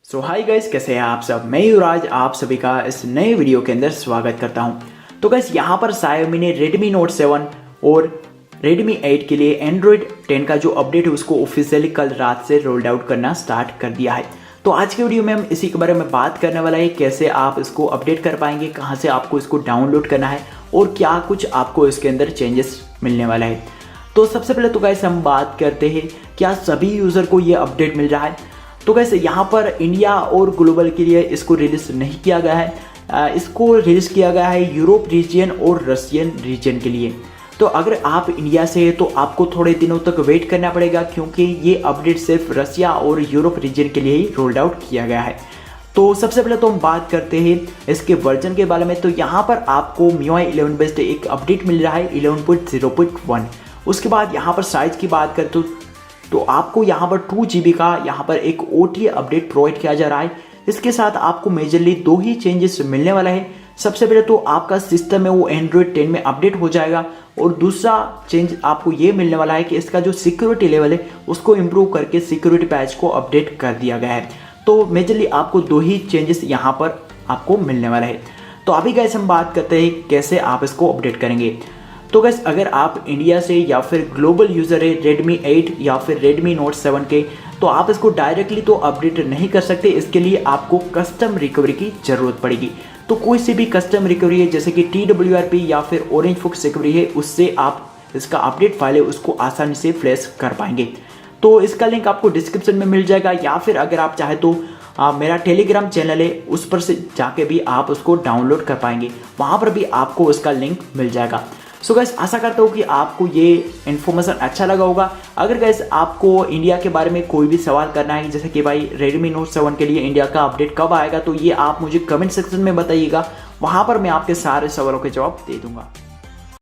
सो hi guys, कैसे हैं आप सब। मैं युवराज आप सभी का इस नए वीडियो के अंदर स्वागत करता हूं। तो गाइस यहाँ पर Xiaomi ने Redmi Note 7 और Redmi 8 के लिए Android 10 का जो अपडेट है उसको ऑफिशियली कल रात से रोल्ड आउट करना स्टार्ट कर दिया है। तो आज के वीडियो में हम इसी के बारे में बात करने वाला है, कैसे आप इसको अपडेट कर पाएंगे, कहाँ से आपको इसको डाउनलोड करना है और क्या कुछ आपको इसके अंदर चेंजेस मिलने वाला है। तो सबसे पहले तो गाइस हम बात करते हैं क्या सभी यूज़र को ये अपडेट मिल रहा है। तो कैसे यहाँ पर इंडिया और ग्लोबल के लिए इसको रिलीज नहीं किया गया है, इसको रिलीज किया गया है यूरोप रीजन और रशियन रीजन के लिए। तो अगर आप इंडिया से हैं तो आपको थोड़े दिनों तक वेट करना पड़ेगा, क्योंकि ये अपडेट सिर्फ रशिया और यूरोप रीजन के लिए ही रोल्ड आउट किया गया है। तो सबसे पहले तो हम बात करते हैं इसके वर्जन के बारे में। तो यहाँ पर आपको MIUI 11 बेस्ड एक अपडेट मिल रहा है 11.0.1। उसके बाद यहाँ पर साइज़ की बात करते तो आपको यहाँ पर 2GB का यहाँ पर एक OTA अपडेट प्रोवाइड किया जा रहा है। इसके साथ आपको मेजरली दो ही चेंजेस मिलने वाला है। सबसे पहले तो आपका सिस्टम है वो Android 10 में अपडेट हो जाएगा, और दूसरा चेंज आपको ये मिलने वाला है कि इसका जो सिक्योरिटी लेवल है उसको इम्प्रूव करके सिक्योरिटी पैच को अपडेट कर दिया गया है। तो मेजरली आपको दो ही चेंजेस यहाँ पर आपको मिलने वाला है। तो अभी गाइस हम बात करते हैं कैसे आप इसको अपडेट करेंगे। तो गाइस अगर आप इंडिया से या फिर ग्लोबल यूज़र है Redmi 8 या फिर Redmi Note 7 के, तो आप इसको डायरेक्टली तो अपडेट नहीं कर सकते। इसके लिए आपको कस्टम रिकवरी की ज़रूरत पड़ेगी। तो कोई सी भी कस्टम रिकवरी है जैसे कि TWRP या फिर ऑरेंज फुक्स रिकवरी है, उससे आप इसका अपडेट फाइल है उसको आसानी से फ्लैश कर पाएंगे। तो इसका लिंक आपको डिस्क्रिप्शन में मिल जाएगा, या फिर अगर आप चाहे तो मेरा टेलीग्राम चैनल है उस पर से जाके भी आप उसको डाउनलोड कर पाएंगे, वहाँ पर भी आपको उसका लिंक मिल जाएगा। सो गाइस आशा करता हूँ कि आपको ये इन्फॉर्मेशन अच्छा लगा होगा। अगर गाइस आपको इंडिया के बारे में कोई भी सवाल करना है, जैसे कि भाई Redmi Note 7 के लिए इंडिया का अपडेट कब आएगा, तो ये आप मुझे कमेंट सेक्शन में बताइएगा, वहाँ पर मैं आपके सारे सवालों के जवाब दे दूँगा।